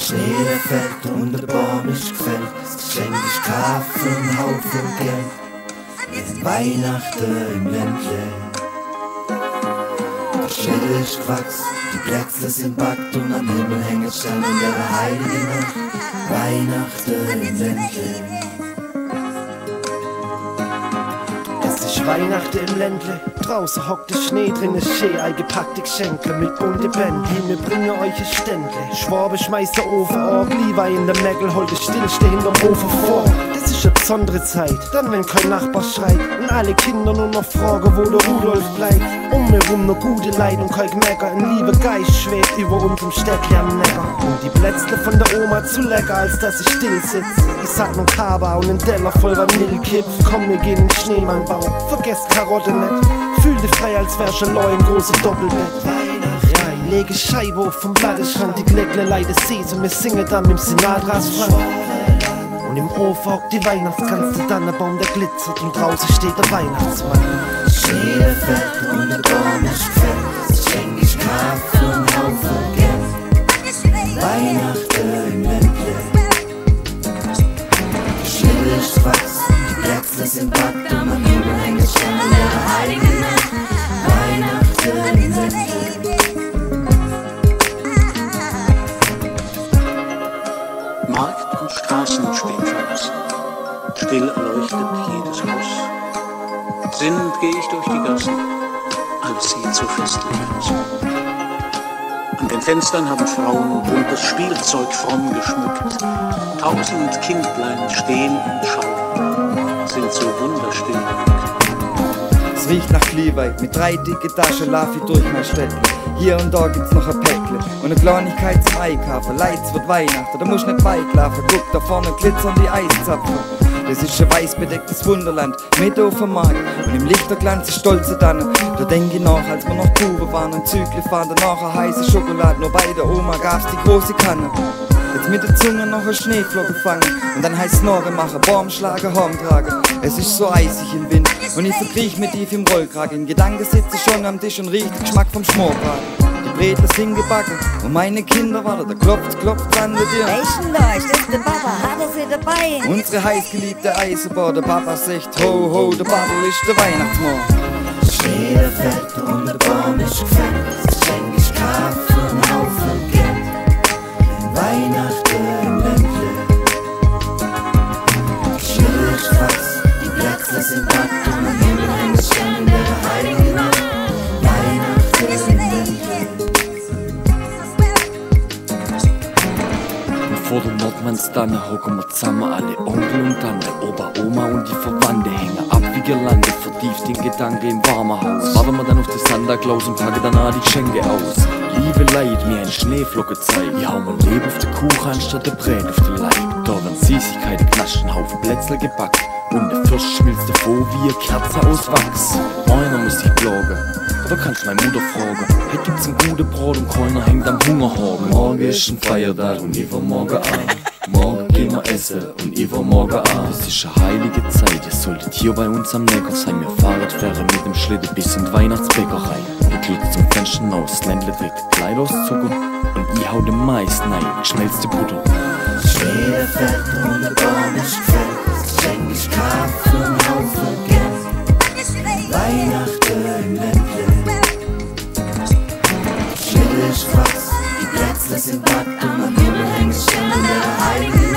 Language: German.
Schnee, der fällt und der Baum ist gefällt. Das Geschenk ist Kaffee und ein Haufen Geld. Weihnachten im Ländle. Der Schädel ist gewachsen, die Plätzle sind backt und am Himmel hängen Sterne in der heiligen Nacht. Weihnachten im Ländle. Weihnachten im Ländle, draußen hockt der Schnee drin, ist schön eingepackte Geschenke mit bunte Bändchen, wir bringen euch ein Ständle. Schwabe schmeißt der Ofen an, Glühwein in der Mägel, holt das Stillste hinterm Ofen vor. Das ist eine besondere Zeit, dann wenn kein Nachbar schreit und alle Kinder nur noch fragen, wo der Rudolf bleibt. Um mir rum noch gute Leid und kein Gemecker, ein lieber Geist schwebt über unserem Städtchen am Neckar. Und die Plätzle von der Oma zu lecker, als dass ich still sitz. Ich sag nur Kaba und einen Teller voll Vanillekipf, komm, wir gehen in den Schneemannbau. Vergesst Karotte nicht, fühl dich frei, als wär's schon neu im großen Doppelbett. Ja, ich lege Scheibe auf vom Blatteschrand, die Gleckle leide Sees und wir singen dann mit dem Sinatras Frank. Und im Ofen hockt die Weihnachtsgans, der Tannenbaum, der glitzert und draußen steht der Weihnachtsmann. Schnee, der fällt und der Baum ist gefällt. Das Geschenk ist Kaffee und ein Haufen Geld. Weihnachten im Ländle. Der Schädel ist gewachsen, die Plätzle sind backt und am Himmel hängen Sterne in der heiligen Nacht. Weihnachten im Ländle. Markt und Straßen stehen verlassen, still erleuchtet jedes Haus. Sinnend geh ich durch die Gassen, alles sieht so festlich aus. An den Fenstern haben Frauen buntes Spielzeug fromm geschmückt. 1000 Kindlein stehen und schauen, sind so wunderstill. Es riecht nach Glühwein, mit 3 dicke Taschen lauf ich durch mein Städtchen. Hier und da gibt's noch ein Päckle und eine Kleinigkeit zum Einkaufen. Leid's wird Weihnachten, da musst nicht weit laufen. Guck, da vorne glitzern die Eiszapfen. Das ist ein weiß bedecktes Wunderland, mit auf dem Markt und im Lichterglanz ist stolze Tanne. Da denk ich nach, als wir noch Buben waren und Zügle fahren, danach eine heiße Schokolade. Nur bei der Oma gab's die große Kanne. Jetzt mit der Zunge noch eine Schneeflocke fangen und dann heißt Snorre machen, Baum schlagen, Horn tragen. Es ist so eisig im Wind und ich verkriech mit tief im Rollkragen. In Gedanken sitze ich schon am Tisch und riech den Geschmack vom Schmorbraten. Die Bretel sind gebacken und meine Kinder warten, da klopft an der Tür. Welchen da? Ist das der Papa? Hat er sie dabei? Unsere heißgeliebte Eisenbahn, der Papa sagt ho ho, der Babbel ist der Weihnachtsmann. Schnee, der fällt und der Baum ist gefällt. Das Geschenk ist Kaffee und ein Haufen Geld. Weihnachten im Ländle. Die Schädel ist gewachsen, die Plätzle sind backt und am Himmel hängen Sterne in der heiligen Nacht. Weihnachten im Ländle. Vor der Nordmannstanne hocken wir zusammen, alle Onkel und Tante, Opa, Oma und die Verwandte hängen ab wie Girlande, vertieft in Gedanken im warmen Haus. Warten wir dann auf den Santa Claus und packen danach die Geschenke aus. Liebe Leid, mir ein Schneeflockenzeit, wir hauen ein Leben auf den Kuchen anstatt der Brät auf den Leib. Da werden Süßigkeiten knascht, ein Haufen Plätzle gebackt und der Fürst schmilzt davor wie eine Kerze aus Wachs. Einer muss sich plagen, da kannst meine Mutter fragen. Hey, gibt's ein gutes Brot und keiner hängt am Hungerhaken. Morgen ist ein Feiertag und ich war morgen an. Morgen gehen wir essen und ich war morgen an. Es ist eine heilige Zeit, ihr solltet hier bei uns am Neckar sein. Wir fahren Fähre mit dem Schlitten bis in die Weihnachtsbäckerei. Ich glotz zum Fenster aus, das Ländle trägt Kleid aus Zucker und ich hau den Mais rein, geschmelzte Butter. Schnee, der fällt und der Baum ist gefällt. Das Geschenk ist Kaffee und ein Haufen Geld. Weihnachten im Ländle. Die Schädel ist gewachsen, die Plätzle sind backt und am Himmel hängen Sterne in der heiligen Nacht.